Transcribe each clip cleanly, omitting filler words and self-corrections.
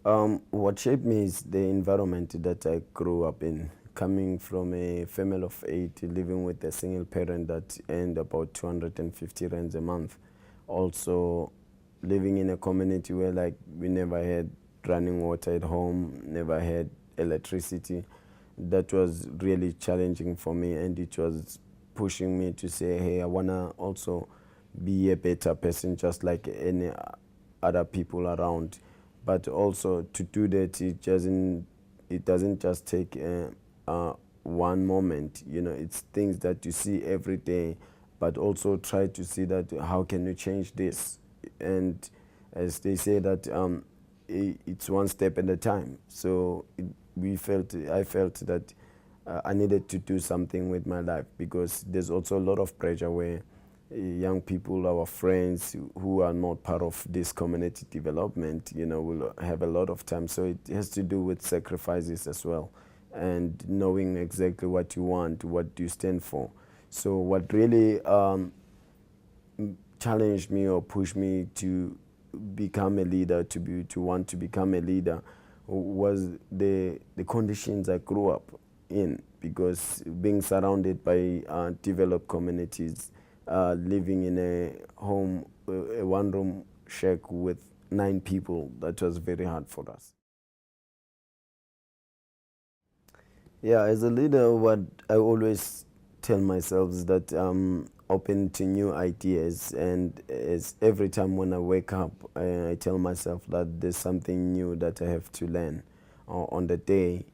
What shaped me is the environment that I grew up in. Coming from a family of 8, living with a single parent that earned about 250 rands a month. Also, living in a community where like we never had running water at home, never had electricity. That was really challenging for me, and it was pushing me to say, hey, I wanna also be a better person, just like any other people around. But also to do that, it doesn't just take one moment. It's things that you see every day, but also try to see that how can you change this. And as they say that it's one step at a time. So I felt that I needed to do something with my life, because there's also a lot of pressure where young people, our friends who are not part of this community development, will have a lot of time. So it has to do with sacrifices as well, and knowing exactly what you want, what do you stand for. So what really challenged me or pushed me to become a leader, to want to become a leader, was the conditions I grew up in, because being surrounded by developed communities, living in a one-room shack with 9 people, that was very hard for us. Yeah, as a leader, what I always tell myself is that I'm open to new ideas, and as every time when I wake up, I tell myself that there's something new that I have to learn on the day,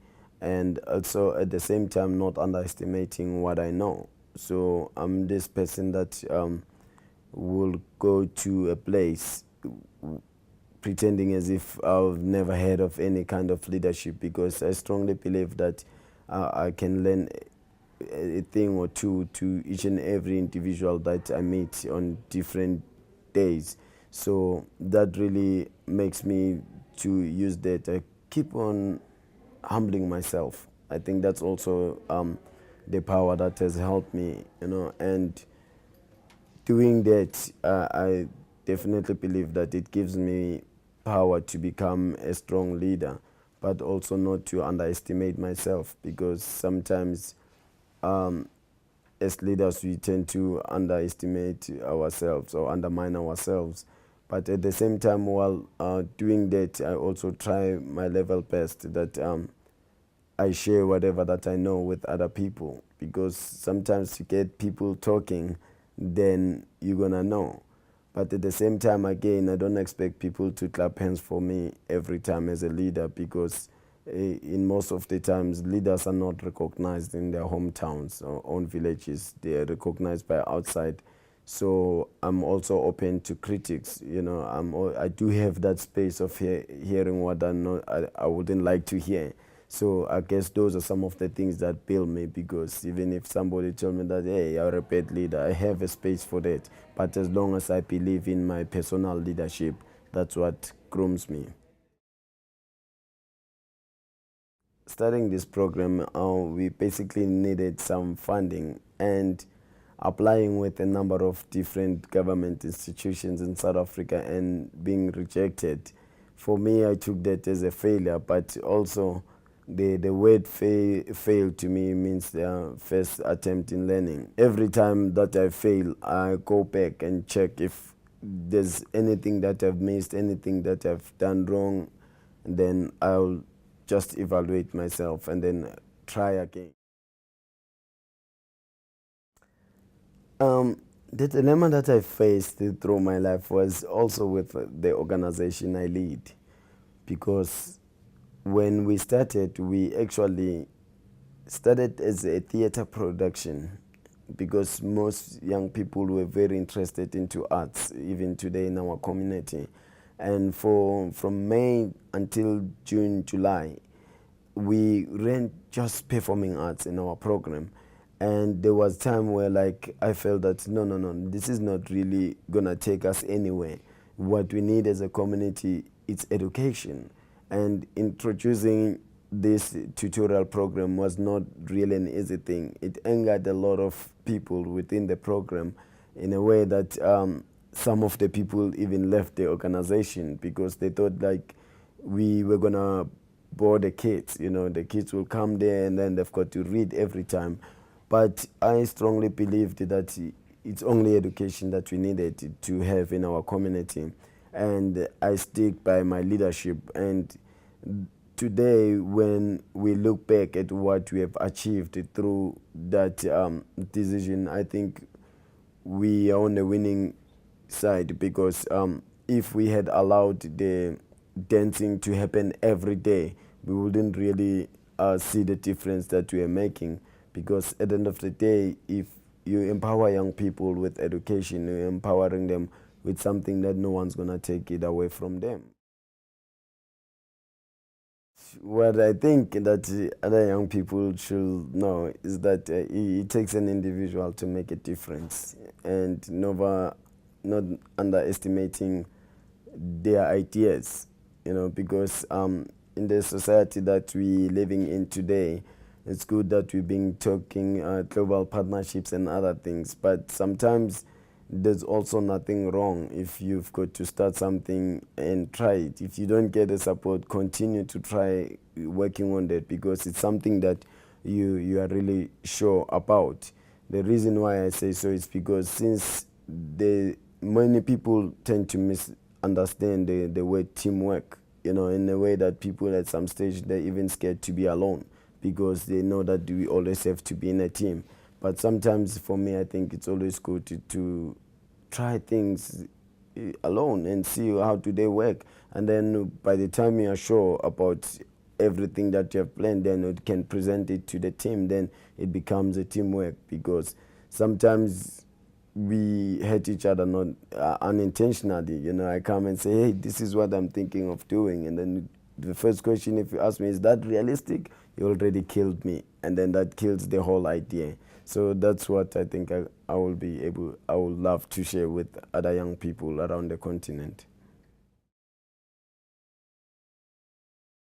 and also at the same time not underestimating what I know. So I'm this person that will go to a place pretending as if I've never heard of any kind of leadership, because I strongly believe that I can learn a thing or two to each and every individual that I meet on different days. So that really makes me to use that. I keep on humbling myself. I think that's also the power that has helped me, and doing that, I definitely believe that it gives me power to become a strong leader, but also not to underestimate myself, because sometimes as leaders we tend to underestimate ourselves or undermine ourselves. But at the same time, while doing that, I also try my level best that I share whatever that I know with other people, because sometimes you get people talking, then you're gonna know. But at the same time, again, I don't expect people to clap hands for me every time as a leader, because in most of the times, leaders are not recognized in their hometowns or own villages. They are recognized by outside. So I'm also open to critics. I do have that space of hearing what I wouldn't like to hear. So I guess those are some of the things that build me, because even if somebody told me that, hey, you're a bad leader, I have a space for that. But as long as I believe in my personal leadership, that's what grooms me. Starting this program, we basically needed some funding, and applying with a number of different government institutions in South Africa and being rejected. For me, I took that as a failure, but also the word fail to me means the first attempt in learning. Every time that I fail, I go back and check if there's anything that I've missed, anything that I've done wrong, and then I'll just evaluate myself and then try again. The dilemma that I faced through my life was also with the organization I lead, because when we started, we actually started as a theater production, because most young people were very interested into arts, even today in our community. And from May until June, July, we ran just performing arts in our program. And there was time where like I felt that no, this is not really gonna take us anywhere. What we need as a community is education, and introducing this tutorial program was not really an easy thing. It angered a lot of people within the program, in a way that some of the people even left the organization, because they thought like we were gonna bore the kids. You know, the kids will come there and then they've got to read every time. But I strongly believed that it's only education that we needed to have in our community, and I stick by my leadership. And today, when we look back at what we have achieved through that decision, I think we are on the winning side, because if we had allowed the dancing to happen every day, we wouldn't really see the difference that we are making. Because at the end of the day, if you empower young people with education, you're empowering them with something that no one's going to take it away from them. What I think that other young people should know is that it takes an individual to make a difference, and never not underestimating their ideas, you know, because in the society that we living in today, it's good that we've been talking global partnerships and other things, but sometimes there's also nothing wrong if you've got to start something and try it. If you don't get the support, continue to try working on that, because it's something that you are really sure about. The reason why I say so is because since the many people tend to misunderstand the word teamwork, you know, in a way that people at some stage they're even scared to be alone, because they know that we always have to be in a team. But sometimes for me, I think it's always good to try things alone and see how do they work. And then by the time you are sure about everything that you have planned, then you can present it to the team. Then it becomes a teamwork, because sometimes we hurt each other not unintentionally. You know, I come and say, hey, this is what I'm thinking of doing. And then the first question, if you ask me, is that realistic? You already killed me. And then that kills the whole idea. So that's what I think I will be able, I would love to share with other young people around the continent.